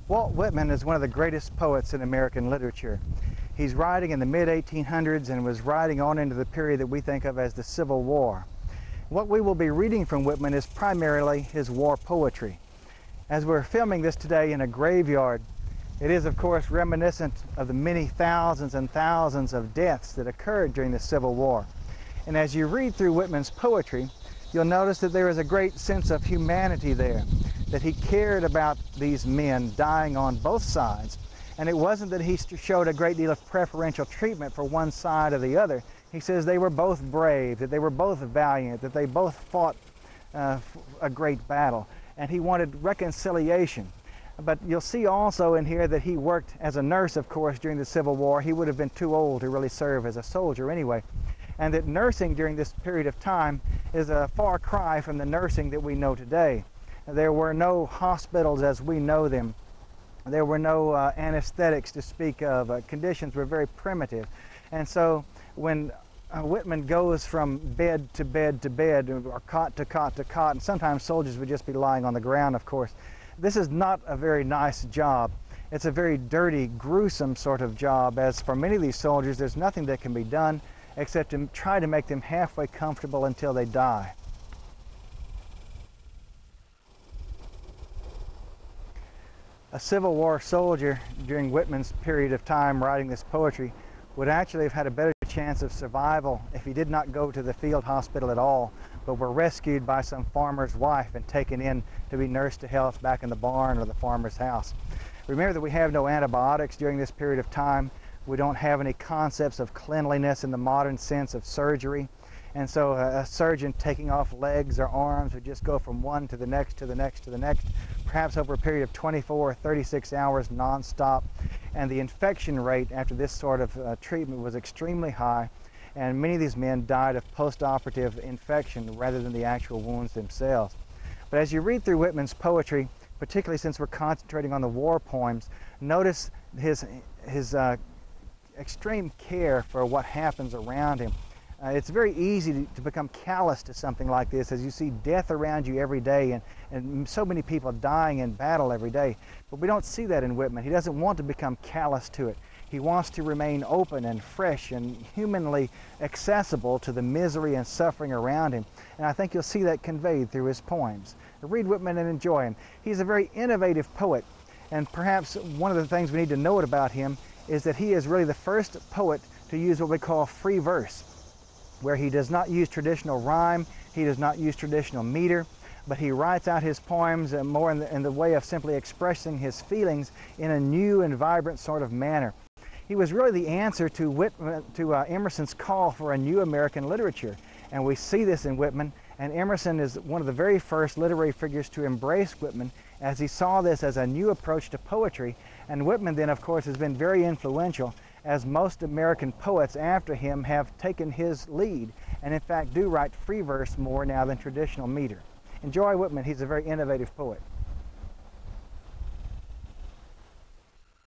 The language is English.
Walt Whitman is one of the greatest poets in American literature. He's writing in the mid-1800s and was writing on into the period that we think of as the Civil War. What we will be reading from Whitman is primarily his war poetry. As we're filming this today in a graveyard, it is of course reminiscent of the many thousands and thousands of deaths that occurred during the Civil War. And as you read through Whitman's poetry, you'll notice that there is a great sense of humanity there, that he cared about these men dying on both sides. And it wasn't that he showed a great deal of preferential treatment for one side or the other. He says they were both brave, that they were both valiant, that they both fought a great battle. And he wanted reconciliation. But you'll see also in here that he worked as a nurse, of course, during the Civil War. He would have been too old to really serve as a soldier anyway. And that nursing during this period of time is a far cry from the nursing that we know today. There were no hospitals as we know them. There were no anesthetics to speak of. Conditions were very primitive. And so when Whitman goes from bed to bed to bed, or cot to cot to cot, and sometimes soldiers would just be lying on the ground, of course, this is not a very nice job. It's a very dirty, gruesome sort of job, as for many of these soldiers, there's nothing that can be done except to try to make them halfway comfortable until they die. A Civil War soldier during Whitman's period of time writing this poetry would actually have had a better chance of survival if he did not go to the field hospital at all, but were rescued by some farmer's wife and taken in to be nursed to health back in the barn or the farmer's house. Remember that we have no antibiotics during this period of time. We don't have any concepts of cleanliness in the modern sense of surgery. And so a surgeon taking off legs or arms would just go from one to the next, to the next, to the next, perhaps over a period of 24 or 36 hours nonstop. And the infection rate after this sort of treatment was extremely high, and many of these men died of post-operative infection rather than the actual wounds themselves. But as you read through Whitman's poetry, particularly since we're concentrating on the war poems, notice his extreme care for what happens around him. It's very easy to become callous to something like this as you see death around you every day and so many people dying in battle every day. But we don't see that in Whitman. He doesn't want to become callous to it. He wants to remain open and fresh and humanly accessible to the misery and suffering around him. And I think you'll see that conveyed through his poems. Read Whitman and enjoy him. He's a very innovative poet, and perhaps one of the things we need to know about him is that he is really the first poet to use what we call free verse, where he does not use traditional rhyme, he does not use traditional meter, but he writes out his poems more in the way of simply expressing his feelings in a new and vibrant sort of manner. He was really the answer to Emerson's call for a new American literature, and we see this in Whitman, and Emerson is one of the very first literary figures to embrace Whitman as he saw this as a new approach to poetry. And Whitman then, of course, has been very influential, as most American poets after him have taken his lead and in fact do write free verse more now than traditional meter. Enjoy Whitman. He's a very innovative poet.